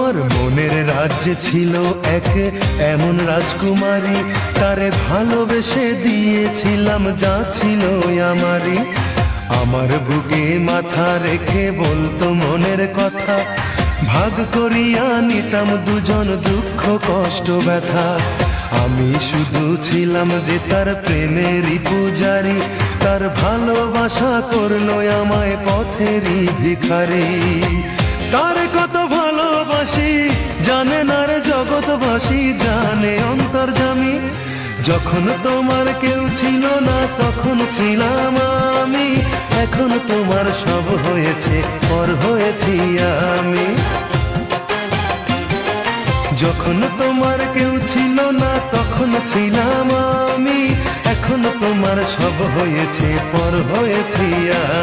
আমার মনের রাজ্যে ছিল এক এমন রাজকুমারী, তারে ভালোবেসে দিয়েছিলাম যা ছিল আমারই। আমার বুকে মাথা রেখে বলতো মনের কথা, ভাগ করিয়া নিতাম দুজন দুঃখ কষ্ট ব্যথা। আমি শুধু ছিলাম যে তার প্রেমেরই পূজারি, তার ভালোবাসা করলো আমায় পথেরই ভিখারি। তার কত ভালোবাসি জানে না রে জগৎবাসী, জানে অন্তর্যামী। যখন তোমার কেউ ছিল না তখন ছিলাম আমি, এখন তোমার সব হয়েছে পর হয়েছি আমি। যখন তোমার কেউ ছিল না তখন ছিলাম আমি, এখন তোমার সব হয়েছে পর হয়েছি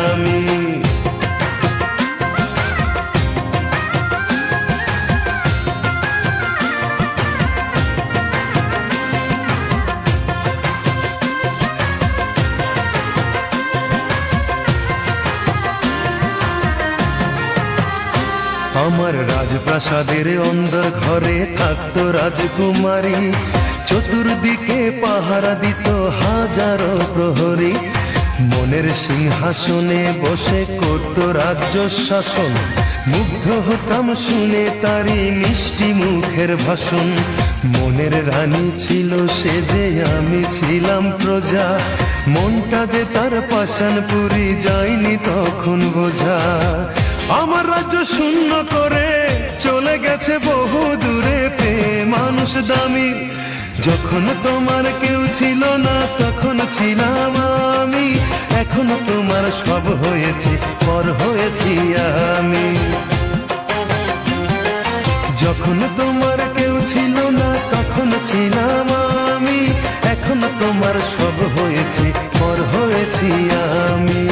আমি। আমার রাজপ্রাসাদের অন্দর ঘরে থাকতো রাজকুমারী, চতুর্দিকে পাহারা দিত হাজারো প্রহরী। মনের সিংহাসনে বসে করত রাজ্য শাসন, মুগ্ধ হতাম শুনে তারি মিষ্টি মুখের ভাষণ। মনের রানী ছিল সে যে আমি ছিলাম প্রজা, মনটা যে তার পাষাণপুরী যায়নি তখন বোঝা। আমার রাজ্য শূন্য করে চলে গেছে বহু দূরে, পেয়ে মানুষ দামি। যখন তোমার কেউ ছিল না তখন ছিলাম আমি, এখন তোমার সব হয়েছে পর হয়েছি আমি। যখন তোমার কেউ ছিল না তখন ছিলাম আমি, এখন তোমার সব হয়েছে পর হয়েছি আমি।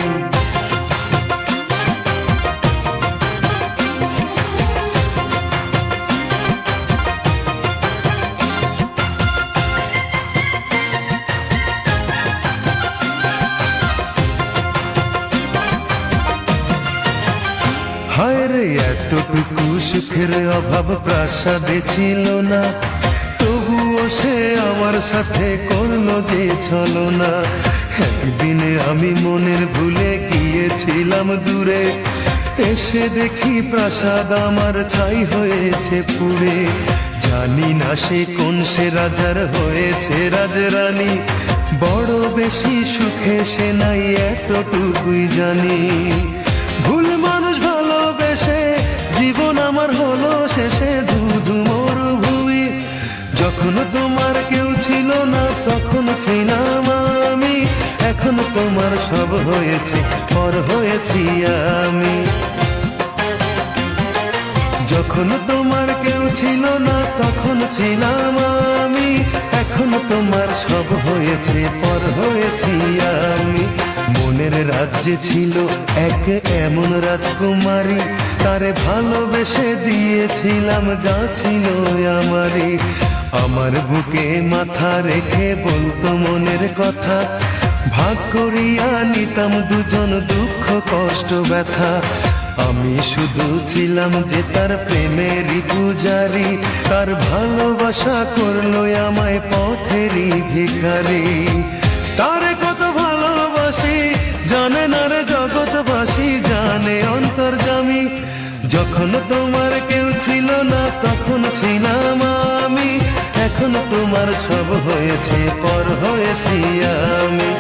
হায় রে এতটুকু সুখের অভাব প্রাসাদে ছিল না, তবুও সে আমার সাথে করলো যে ছলনা। একদিনে আমি মনের ভুলে গিয়েছিলাম দূরে, এসে দেখি প্রাসাদ আমার ছাই হয়েছে পুড়ে। জানি না সে কোন সে রাজার হয়েছে রাজরানী, বড় বেশি সুখে সে নাই এতটুকুই জানি। ভুল মানুষ ভালোবেসে জীবন আমার হলো শেষে ধুধু মরুভূমি। যখন তোমার কেউ ছিল না তখন ছিলাম আমি, এখন তোমার সব হয়েছে পর হয়েছি আমি। যখন তোমার কেউ ছিল না তখন ছিলাম আমি, এখন তোমার সব হয়েছে পর হয়েছি আমি। মনের রাজ্যে ছিল এক এমন রাজকুমারী, তারে ভালোবেসে দিয়েছিলাম যা ছিল আমারই। আমার বুকে মাথা রেখে বলতো মনের কথা, ভাগ করিয়া নিতাম দুজন দুঃখ কষ্ট ব্যথা। আমি শুধু ছিলাম যে তার প্রেমেরই পূজারি, তার ভালোবাসা করলো আমায় পথেরই ভিখারি। তারে কত ভালোবাসি জানে না রে জগৎবাসী, জানে অন্তর্যামী। যখন তোমার কেউ ছিল না তখন ছিলাম আমি, এখন তোমার সব হয়েছে পর হয়েছি আমি।